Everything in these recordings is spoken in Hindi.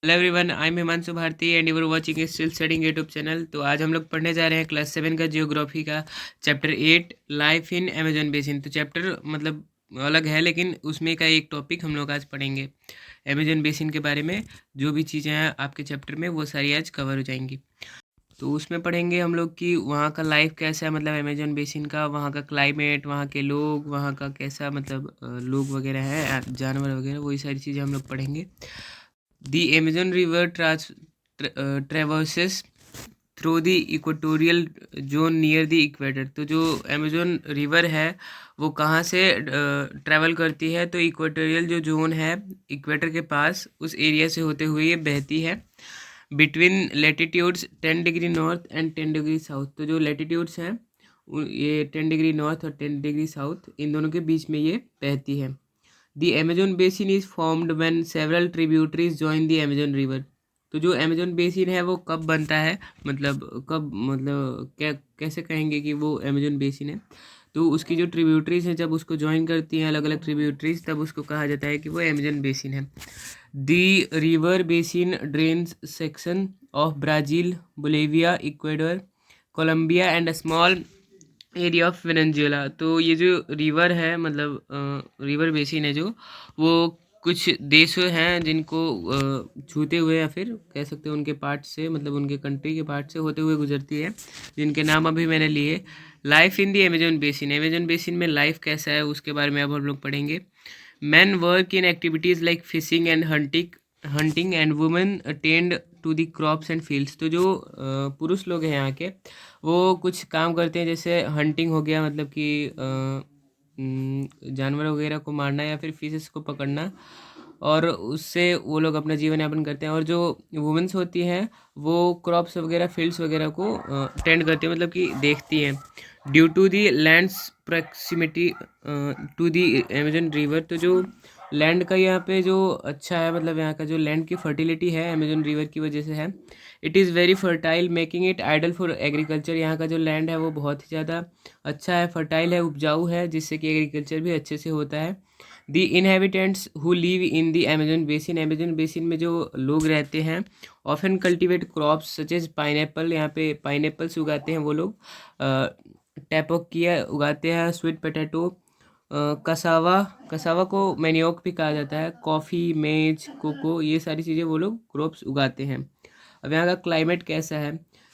Hello everyone, I am Himanshu Bharati and you are watching still studying YouTube channel. तो आज हम लोग पढ़ने जा रहे हैं क्लास 7 का जियोग्राफी का chapter 8 life in Amazon basin. तो चैप्टर मतलब अलग है, लेकिन उसमें का एक टॉपिक हम लोग आज पढ़ेंगे अमेजन बेसिन के बारे में। जो भी चीज़ें हैं आपके चैप्टर में वो सारी आज कवर हो जाएंगी। तो उसमें पढ़ेंगे हम लोग कि वहाँ का लाइफ कैसा है, मतलब अमेजन बेसिन का, वहाँ का क्लाइमेट, वहाँ के लोग, वहाँ का कैसा मतलब लोग वगैरह हैं, जानवर वगैरह, वही सारी चीज़ें हम लोग पढ़ेंगे। The Amazon River traverses through the equatorial zone near the equator. तो जो अमेजोन रिवर है वो कहाँ से ट्रैवल करती है, तो इक्वेटोरियल जो जोन है इक्वेटर के पास, उस एरिया से होते हुए ये बहती है between latitudes 10 degree north and 10 degree south. तो जो लेटीट्यूड्स हैं ये 10 डिग्री नॉर्थ और 10 डिग्री साउथ, इन दोनों के बीच में ये बहती है। The Amazon basin is formed when several tributaries join the Amazon river। तो जो अमेजोन बेसिन है वो कब बनता है, मतलब कब, मतलब क्या कैसे कहेंगे कि वो अमेजोन बेसिन है, तो उसकी जो ट्रिब्यूटरीज हैं जब उसको ज्वाइन करती हैं अलग अलग ट्रिब्यूटरीज, तब उसको कहा जाता है कि वो अमेजोन बेसिन है। The river basin drains section of Brazil, Bolivia, Ecuador, Colombia and small area of Venezuela. तो ये जो रिवर है, मतलब रिवर बेसिन है, जो वो कुछ देश हैं जिनको छूते हुए, या फिर कह सकते हैं उनके पार्ट से, मतलब उनके कंट्री के पार्ट से होते हुए गुजरती है, जिनके नाम अभी मैंने लिए। Life in the Amazon basin, Amazon basin में लाइफ कैसा है उसके बारे में अब हम लोग पढ़ेंगे। Men work in activities like fishing and hunting and women attend to the crops and fields. तो जो पुरुष लोग हैं यहाँ के, वो कुछ काम करते हैं, जैसे हंटिंग हो गया, मतलब कि जानवर वगैरह को मारना या फिर फिशेस को पकड़ना, और उससे वो लोग अपना जीवन यापन करते हैं। और जो वुमेन्स होती हैं वो क्रॉप्स वगैरह, फील्ड्स वगैरह को टेंड करती हैं, मतलब कि देखती हैं। Due to the land's proximity to the Amazon river. तो जो लैंड का यहाँ पे जो अच्छा है, मतलब यहाँ का जो लैंड की फर्टिलिटी है अमेजन रिवर की वजह से है। It is very fertile making it ideal for agriculture. यहाँ का जो लैंड है वो बहुत ही ज़्यादा अच्छा है, फर्टाइल है, उपजाऊ है, जिससे कि एग्रीकल्चर भी अच्छे से होता है। The inhabitants who live in the Amazon basin, Amazon basin में जो लोग रहते हैं, often cultivate crops such as pineapple, यहाँ पे पाइनएप्पल्स उगाते हैं वो लोग, टैपोकिया उगाते हैं, स्वीट पोटैटो, कसावा, कसावा को मैनियोक भी कहा जाता है, कॉफ़ी, मेज, कोको, ये सारी चीज़ें वो लोग क्रॉप्स उगाते हैं। अब यहाँ का क्लाइमेट कैसा है।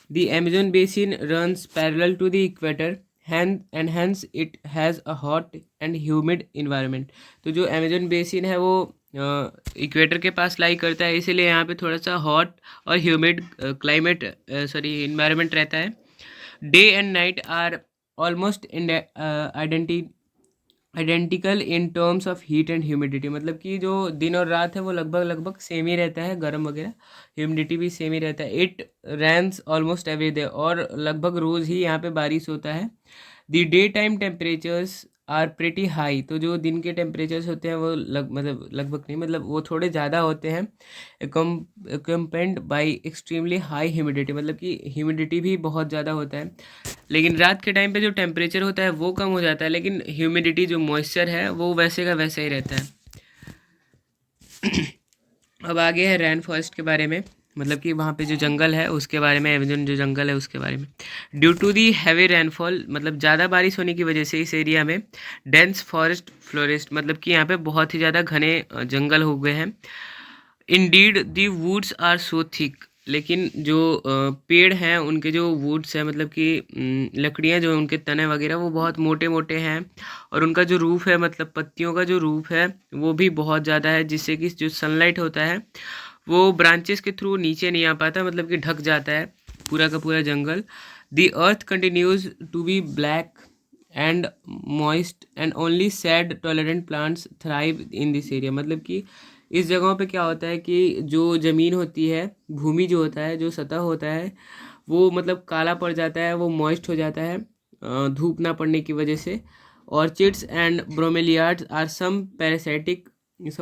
The Amazon basin runs parallel to the equator and hence it has a hot and humid environment. तो जो अमेजन बेसिन है वो इक्वेटर के पास लाई करता है, इसीलिए यहाँ पे थोड़ा सा हॉट और ह्यूमिड क्लाइमेट, सॉरी, इन्वायरमेंट रहता है। Day and night are almost identical in terms of heat and humidity. मतलब कि जो दिन और रात है वो लगभग लगभग सेम ही रहता है, गर्म वगैरह, ह्यूमिडिटी भी सेम ही रहता है। It rains almost every day, और लगभग रोज़ ही यहाँ पे बारिश होता है। The daytime temperatures are pretty high. तो जो दिन के टेम्परेचर्स होते हैं वो मतलब लगभग नहीं, मतलब वो थोड़े ज़्यादा होते हैं, accompanied by extremely high humidity, मतलब कि ह्यूमिडिटी भी बहुत ज़्यादा होता है। लेकिन रात के टाइम पे जो टेम्परेचर होता है वो कम हो जाता है, लेकिन ह्यूमिडिटी, जो मॉइस्चर है, वो वैसे का वैसा ही रहता है। अब आगे है रैन फॉरेस्ट के बारे में, मतलब कि वहाँ पे जो जंगल है उसके बारे में, अमेजन जो जंगल है उसके बारे में। Due to the heavy rainfall, मतलब ज़्यादा बारिश होने की वजह से इस एरिया में डेंस फॉरेस्ट फ्लोरेस्ट, मतलब कि यहाँ पे बहुत ही ज़्यादा घने जंगल हो गए हैं। Indeed the woods are so thick, लेकिन जो पेड़ हैं उनके जो वुड्स हैं, मतलब कि लकड़ियाँ जो उनके तने वगैरह, वो बहुत मोटे मोटे हैं, और उनका जो रूफ है, मतलब पत्तियों का जो रूफ है वो भी बहुत ज़्यादा है, जिससे कि जो सनलाइट होता है वो ब्रांचेस के थ्रू नीचे नहीं आ पाता, मतलब कि ढक जाता है पूरा का पूरा जंगल। The earth continues to be black and moist and only shade tolerant plants thrive in this area. मतलब कि इस जगहों पे क्या होता है कि जो ज़मीन होती है, भूमि जो होता है, जो सतह होता है, वो मतलब काला पड़ जाता है, वो मॉइस्ट हो जाता है धूप ना पड़ने की वजह से। Orchids and bromeliads are some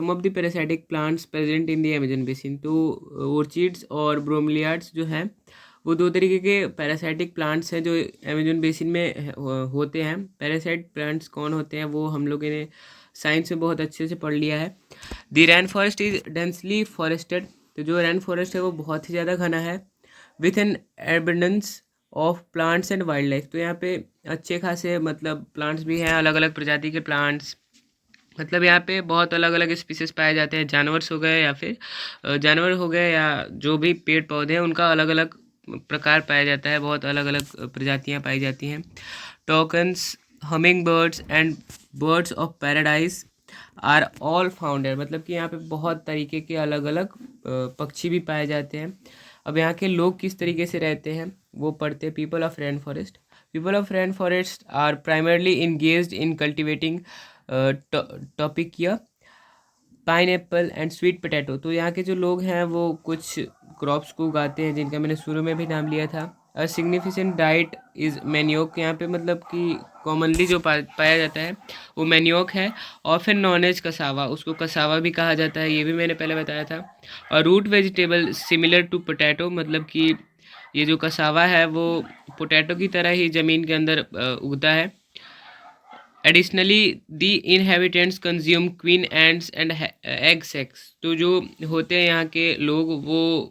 of the parasitic plants present in the Amazon basin. तो ऑर्चिड्स और ब्रोमेलियार्ड्स जो हैं वो दो तरीके के पैरासाइटिक प्लांट्स हैं जो अमेजन बेसिन में होते हैं। पैरासाइट प्लांट्स कौन होते हैं वो हम लोगों ने साइंस में बहुत अच्छे से पढ़ लिया है। The rain forest is densely forested, तो जो रेन फॉरेस्ट है वो बहुत ही ज़्यादा घना है, with an abundance of plants and wild life. तो यहाँ पे अच्छे खासे मतलब प्लांट्स भी हैं, अलग अलग प्रजाति के प्लांट्स, मतलब यहाँ पे बहुत अलग अलग स्पीसीज पाए जाते हैं, जानवर हो गए या फिर जानवर हो गए या जो भी पेड़ पौधे हैं उनका अलग अलग प्रकार पाया जाता है, बहुत अलग अलग प्रजातियाँ पाई जाती हैं। Toucans, hummingbirds and birds of paradise are all founded, मतलब कि यहाँ पे बहुत तरीके के अलग अलग पक्षी भी पाए जाते हैं। अब यहाँ के लोग किस तरीके से रहते हैं वो पढ़ते हैं। People of rain forest, people of rain forest are primarily engaged in cultivating tapioca, pineapple and sweet potato. तो यहाँ के जो लोग हैं वो कुछ क्रॉप्स को उगाते हैं जिनका मैंने शुरू में भी नाम लिया था। अ सिग्निफिकेंट डाइट इज़ मैन्योक, यहाँ पे मतलब कि कॉमनली जो पाया जाता है वो मैन्योक है, और फिर नॉन एज कसावा, उसको कसावा भी कहा जाता है, ये भी मैंने पहले बताया था। और root vegetable similar to potato, मतलब कि ये जो कसावा है वो पोटैटो की तरह ही ज़मीन के अंदर उगता है। Additionally the inhabitants consume queen ends and egg sex, तो जो होते हैं यहाँ के लोग वो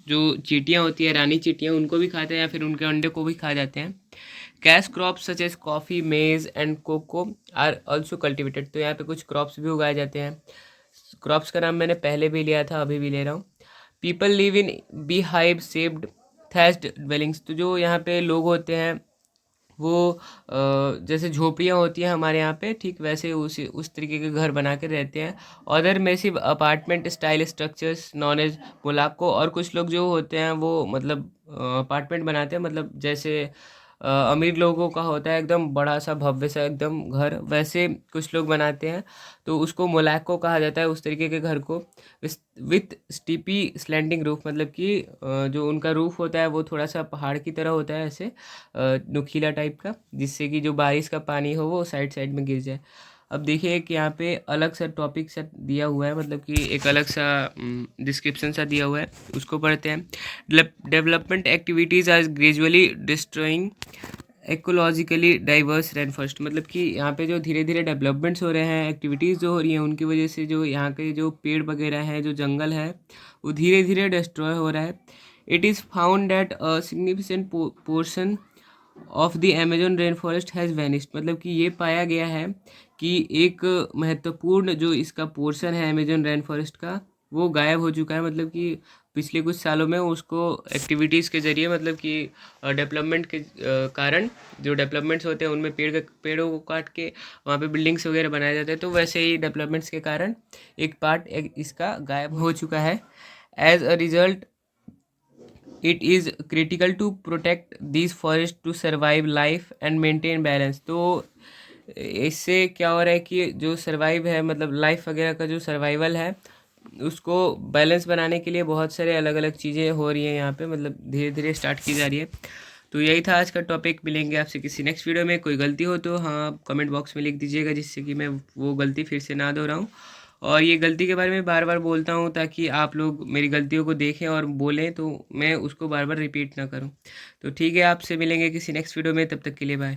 जो चींटियाँ होती है, रानी चींटियाँ, उनको भी खाते हैं या फिर उनके अंडे को भी खा जाते हैं। Cash crops such as coffee, maize and cocoa are also cultivated, तो यहाँ पे कुछ क्रॉप्स भी उगाए जाते हैं। क्रॉप्स का नाम मैंने पहले भी लिया था, अभी भी ले रहा हूँ। People live in bee hive shaped thatched dwellings, तो जो यहाँ पे लोग होते हैं वो जैसे झोपड़ियाँ होती हैं हमारे यहाँ पे, ठीक वैसे उस तरीके के घर बना के रहते हैं। Other massive apartment style structures known as maloca, और कुछ लोग जो होते हैं वो मतलब अपार्टमेंट बनाते हैं, मतलब जैसे अमीर लोगों का होता है एकदम बड़ा सा भव्य सा एकदम घर, वैसे कुछ लोग बनाते हैं, तो उसको मोलैको कहा जाता है उस तरीके के घर को। विथ स्टीपी स्लैंडिंग रूफ, मतलब कि जो उनका रूफ होता है वो थोड़ा सा पहाड़ की तरह होता है, ऐसे नुकीला टाइप का, जिससे कि जो बारिश का पानी हो वो साइड साइड में गिर जाए। अब देखिए कि यहाँ पे अलग सा टॉपिक सा दिया हुआ है, मतलब कि एक अलग सा डिस्क्रिप्शन सा दिया हुआ है, उसको पढ़ते हैं। Development activities are gradually destroying ecologically diverse rain forest, मतलब कि यहाँ पे जो धीरे धीरे डेवलपमेंट्स हो रहे हैं, एक्टिविटीज़ जो हो रही हैं, उनकी वजह से जो यहाँ के जो पेड़ वगैरह हैं, जो जंगल है, वो धीरे धीरे डिस्ट्रॉय हो रहा है। It is found that a significant portion of the Amazon rain forest has vanished, मतलब कि ये पाया गया है कि एक महत्वपूर्ण जो इसका पोर्शन है अमेजोन रेन फॉरेस्ट का वो गायब हो चुका है, मतलब कि पिछले कुछ सालों में उसको एक्टिविटीज़ के ज़रिए, मतलब कि डेवलपमेंट के कारण, जो डेवलपमेंट्स होते हैं उनमें पेड़ों को काट के वहाँ पे बिल्डिंग्स वगैरह बनाए जाते हैं, तो वैसे ही डेवलपमेंट्स के कारण एक पार्ट इसका गायब हो चुका है। As a result it is critical to protect this forest to survive life and maintain balance. तो इससे क्या हो रहा है कि जो सर्वाइव है, मतलब लाइफ वगैरह का जो सर्वाइवल है, उसको बैलेंस बनाने के लिए बहुत सारे अलग अलग चीज़ें हो रही हैं यहाँ पे, मतलब धीरे धीरे स्टार्ट की जा रही है। तो यही था आज का टॉपिक। मिलेंगे आपसे किसी नेक्स्ट वीडियो में। कोई गलती हो तो हाँ आप कमेंट बॉक्स में लिख दीजिएगा, जिससे कि मैं वो गलती फिर से ना दोहराऊँ। और ये गलती के बारे में बार बार बोलता हूँ ताकि आप लोग मेरी गलतियों को देखें और बोलें, तो मैं उसको बार बार रिपीट ना करूँ। तो ठीक है, आपसे मिलेंगे किसी नेक्स्ट वीडियो में, तब तक के लिए बाय।